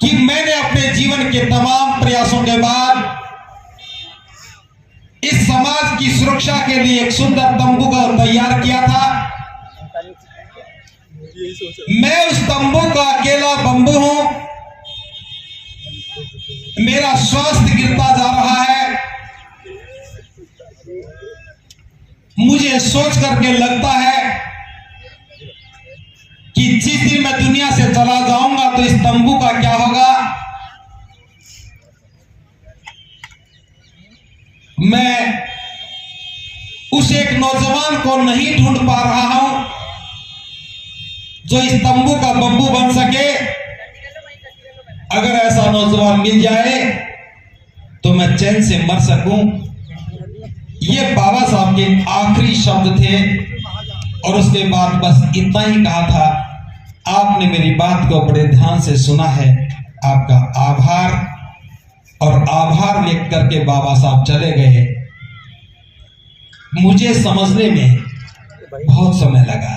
कि मैंने अपने जीवन के तमाम प्रयासों के बाद इस समाज की सुरक्षा के लिए एक सुंदर तंबू का तैयार किया था। मैं उस तंबू का अकेला बंबू हूं। मेरा स्वास्थ्य गिरता जा रहा है। मुझे सोच करके लगता है कि जिस दिन मैं दुनिया से चला जाऊंगा तो इस तंबू का क्या होगा। मैं उस एक नौजवान को नहीं ढूंढ पा रहा हूं जो इस तंबू का बंबू बन सके। अगर ऐसा नौजवान मिल जाए तो मैं चैन से मर सकूं। ये बाबा साहब के आखिरी शब्द थे और उसके बाद बस इतना ही कहा था। आपने मेरी बात को बड़े ध्यान से सुना है, आपका आभार। और आभार व्यक्त करके बाबा साहब चले गए। मुझे समझने में बहुत समय लगा।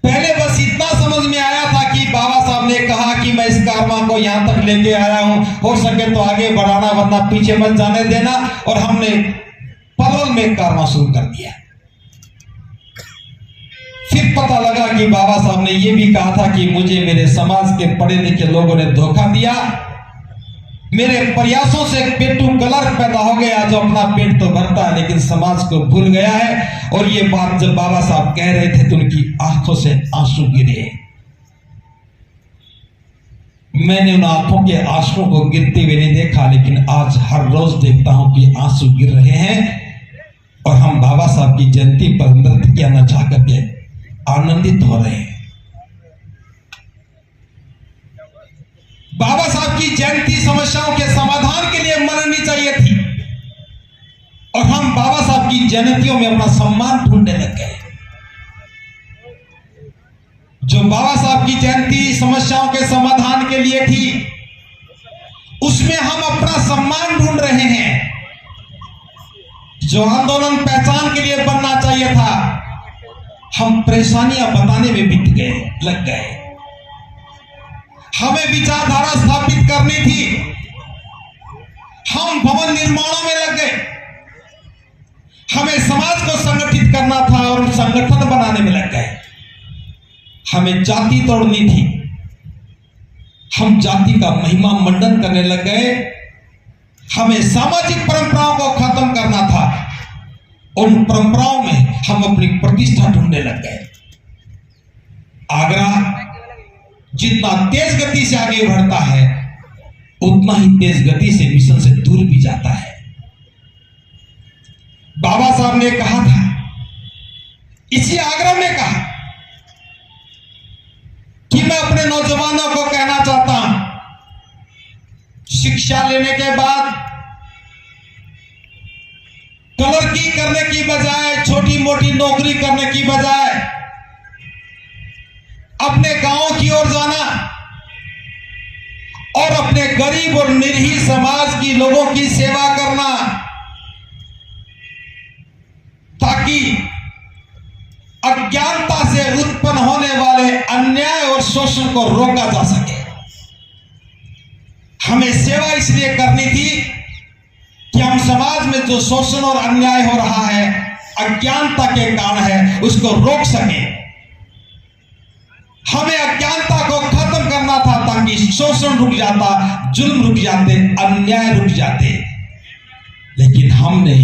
पहले बस इतना समझ में आया था कि बाबा साहब ने कहा कि मैं इस कारवां को यहां तक लेके आया हूं, हो सके तो आगे बढ़ाना वरना पीछे मत जाने देना। और हमने पलवल में कारवां शुरू कर दिया। फिर पता लगा कि बाबा साहब ने यह भी कहा था कि मुझे मेरे समाज के पढ़े लिखे लोगों ने धोखा दिया। मेरे प्रयासों से पेटू कलर पैदा हो गया जो अपना पेट तो भरता है लेकिन समाज को भूल गया है। और ये बात जब बाबा साहब कह रहे थे तो उनकी आंखों से आंसू गिरे। मैंने उन आंखों के आंसुओं को गिरते हुए नहीं देखा, लेकिन आज हर रोज देखता हूं कि आंसू गिर रहे हैं। और हम बाबा साहब की जयंती पर नृत्य किया नचा करके आनंदित हो रहे हैं। बाबा साहब की जयंती समस्याओं के समाधान के लिए मनानी चाहिए थी और हम बाबा साहब की जयंतियों में अपना सम्मान ढूंढने लग गए। जो बाबा साहब की जयंती समस्याओं के समाधान के लिए थी उसमें हम अपना सम्मान ढूंढ रहे हैं। जो आंदोलन पहचान के लिए बनना चाहिए था हम परेशानियां बताने में बीत गए, लग गए। हमें विचारधारा स्थापित करनी थी, हम भवन निर्माणों में लग गए। हमें समाज को संगठित करना था और संगठन बनाने में लग गए। हमें जाति तोड़नी थी, हम जाति का महिमा मंडन करने लग गए। हमें सामाजिक परंपराओं को खत्म करना था, उन परंपराओं में हम अपनी प्रतिष्ठा ढूंढने लग गए। आगरा जितना तेज गति से आगे बढ़ता है उतना ही तेज गति से मिशन से दूर भी जाता है। बाबा साहब ने कहा था, इसी आगरा में कहा कि मैं अपने नौजवानों को कहना चाहता हूं, शिक्षा लेने के बाद क्लर्की करने की बजाय, छोटी मोटी नौकरी करने की बजाय अपने गांव की ओर जाना और अपने गरीब और निरीह समाज की लोगों की सेवा करना ताकि अज्ञानता से उत्पन्न होने वाले अन्याय और शोषण को रोका जा सके। हमें सेवा इसलिए करनी थी कि हम समाज में जो शोषण और अन्याय हो रहा है अज्ञानता के कारण है उसको रोक सके। हमें अज्ञानता को खत्म करना था ताकि शोषण रुक जाता, जुल्म रुक जाते, अन्याय रुक जाते। लेकिन हमने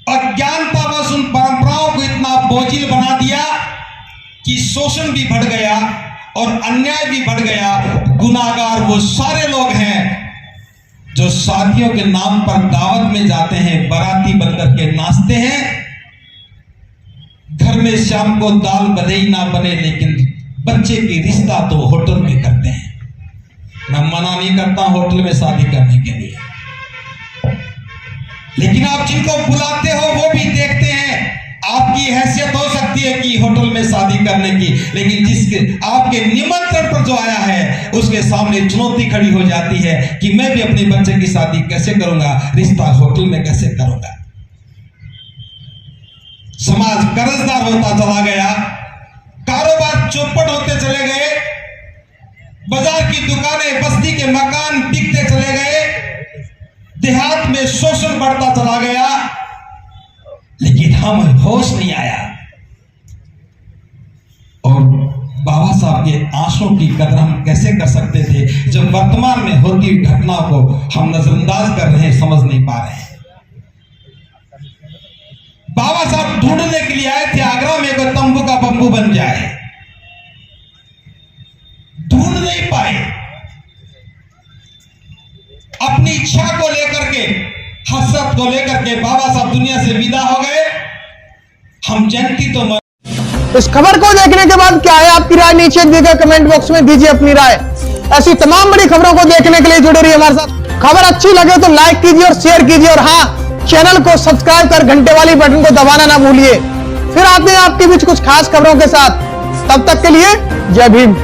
अज्ञानता बस उन परंपराओं को इतना बोझिल बना दिया कि शोषण भी बढ़ गया और अन्याय भी बढ़ गया। गुनाहगार वो सारे लोग हैं जो शादियों के नाम पर दावत में जाते हैं, बाराती बनकर के नाचते हैं। घर में शाम को दाल बने ही ना बने लेकिन बच्चे की रिश्ता तो होटल में करते हैं। मैं मना नहीं करता होटल में शादी करने के लिए, लेकिन आप जिनको बुलाते हो वो भी देखते हैं। आपकी हैसियत हो सकती है कि होटल में शादी करने की, लेकिन जिसके आपके निमंत्रण पर जो आया है उसके सामने चुनौती खड़ी हो जाती है कि मैं भी अपने बच्चे की शादी कैसे करूंगा, रिश्ता होटल में कैसे करूंगा। समाज कर्जदार होता चला गया, कारोबार चौपट होते चले बाजार की दुकानें, बस्ती के मकान बिकते चले गए, देहात में शोषण बढ़ता चला गया, लेकिन हमें होश नहीं आया और बाबा साहब के आंसुओं की कदर हम कैसे कर सकते थे जब वर्तमान में होती हुई घटनाओं को हम नजरअंदाज कर रहे हैं, समझ नहीं पा रहे हैं। बाबा साहब ढूंढने के लिए आए थे आगरा में कोई तंबू का बम्बू बन जाए, ढूंढ नहीं पाए। अपनी इच्छा को लेकर के, हसरत को लेकर के बाबा साहब दुनिया से विदा हो गए। हम जयंती तो इस खबर को देखने के बाद क्या है आपकी राय, नीचे दिए कमेंट बॉक्स में दीजिए अपनी राय। ऐसी तमाम बड़ी खबरों को देखने के लिए जुड़े रहिए हमारे साथ। खबर अच्छी लगे तो लाइक कीजिए और शेयर कीजिए, और हाँ, चैनल को सब्सक्राइब कर घंटे वाली बटन को दबाना ना भूलिए। फिर आते हैं आपके बीच कुछ खास खबरों के साथ, तब तक के लिए जय भीम।